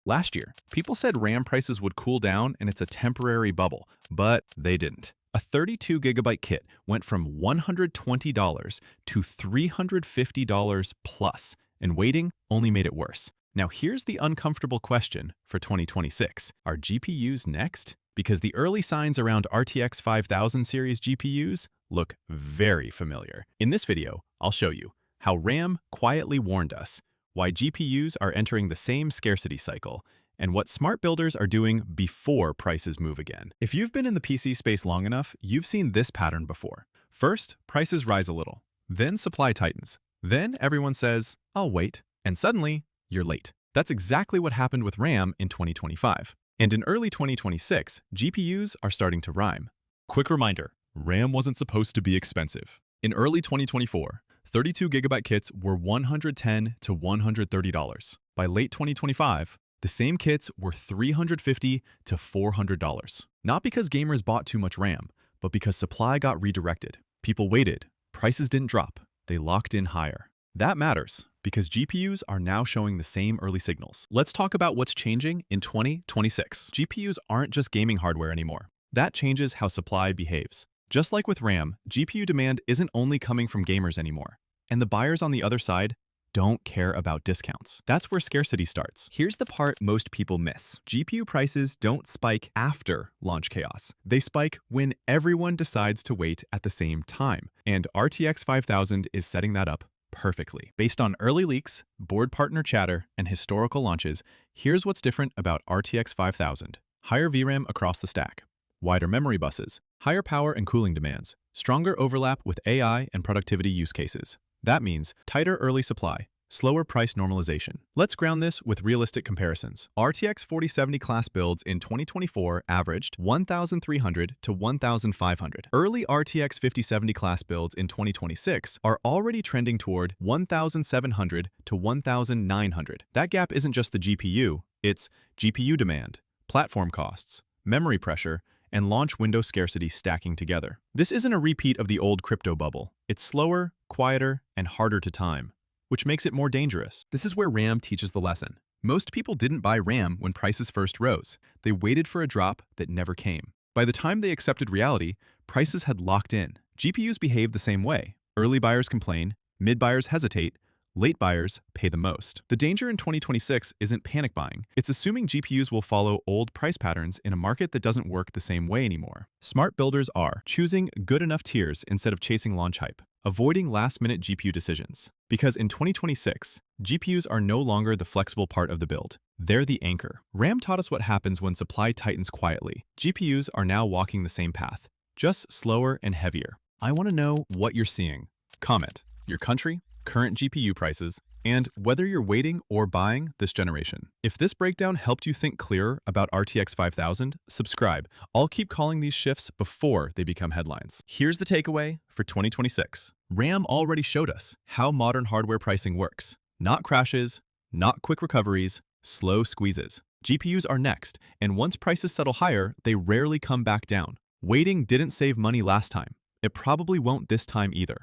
Last year, people said RAM prices would cool down and it's a temporary bubble, but they didn't. A 32 gigabyte kit went from $120 to $350 plus, and waiting only made it worse. Now here's the uncomfortable question for 2026. Are GPUs next? Because the early signs around RTX 5000 series GPUs look very familiar. In this video, I'll show you how RAM quietly warned us, why GPUs are entering the same scarcity cycle, and what smart builders are doing before prices move again. If you've been in the PC space long enough, you've seen this pattern before. First, prices rise a little. Then supply tightens. Then everyone says, "I'll wait." And suddenly, you're late. That's exactly what happened with RAM in 2025. And in early 2026, GPUs are starting to rhyme. Quick reminder, RAM wasn't supposed to be expensive. In early 2024, 32 gigabyte kits were $110 to $130. By late 2025, the same kits were $350 to $400. Not because gamers bought too much RAM, but because supply got redirected. People waited, prices didn't drop, they locked in higher. That matters, because GPUs are now showing the same early signals. Let's talk about what's changing in 2026. GPUs aren't just gaming hardware anymore. That changes how supply behaves. Just like with RAM, GPU demand isn't only coming from gamers anymore. And the buyers on the other side don't care about discounts. That's where scarcity starts. Here's the part most people miss. GPU prices don't spike after launch chaos. They spike when everyone decides to wait at the same time. And RTX 5000 is setting that up perfectly. Based on early leaks, board partner chatter, and historical launches, here's what's different about RTX 5000. Higher VRAM across the stack, wider memory buses, higher power and cooling demands, stronger overlap with AI and productivity use cases. That means tighter early supply, slower price normalization. Let's ground this with realistic comparisons. RTX 4070 class builds in 2024 averaged 1,300 to 1,500. Early RTX 5070 class builds in 2026 are already trending toward 1,700 to 1,900. That gap isn't just the GPU, it's GPU demand, platform costs, memory pressure, and launch window scarcity stacking together. This isn't a repeat of the old crypto bubble. It's slower, quieter, and harder to time, which makes it more dangerous. This is where RAM teaches the lesson. Most people didn't buy RAM when prices first rose. They waited for a drop that never came. By the time they accepted reality, prices had locked in. GPUs behave the same way. Early buyers complain, mid buyers hesitate, late buyers pay the most. The danger in 2026 isn't panic buying. It's assuming GPUs will follow old price patterns in a market that doesn't work the same way anymore. Smart builders are choosing good enough tiers instead of chasing launch hype, avoiding last-minute GPU decisions. Because in 2026, GPUs are no longer the flexible part of the build. They're the anchor. RAM taught us what happens when supply tightens quietly. GPUs are now walking the same path, just slower and heavier. I want to know what you're seeing. Comment your country, current GPU prices, and whether you're waiting or buying this generation. If this breakdown helped you think clearer about RTX 5000, subscribe. I'll keep calling these shifts before they become headlines. Here's the takeaway for 2026. RAM already showed us how modern hardware pricing works. Not crashes, not quick recoveries, slow squeezes. GPUs are next, and once prices settle higher, they rarely come back down. Waiting didn't save money last time. It probably won't this time either.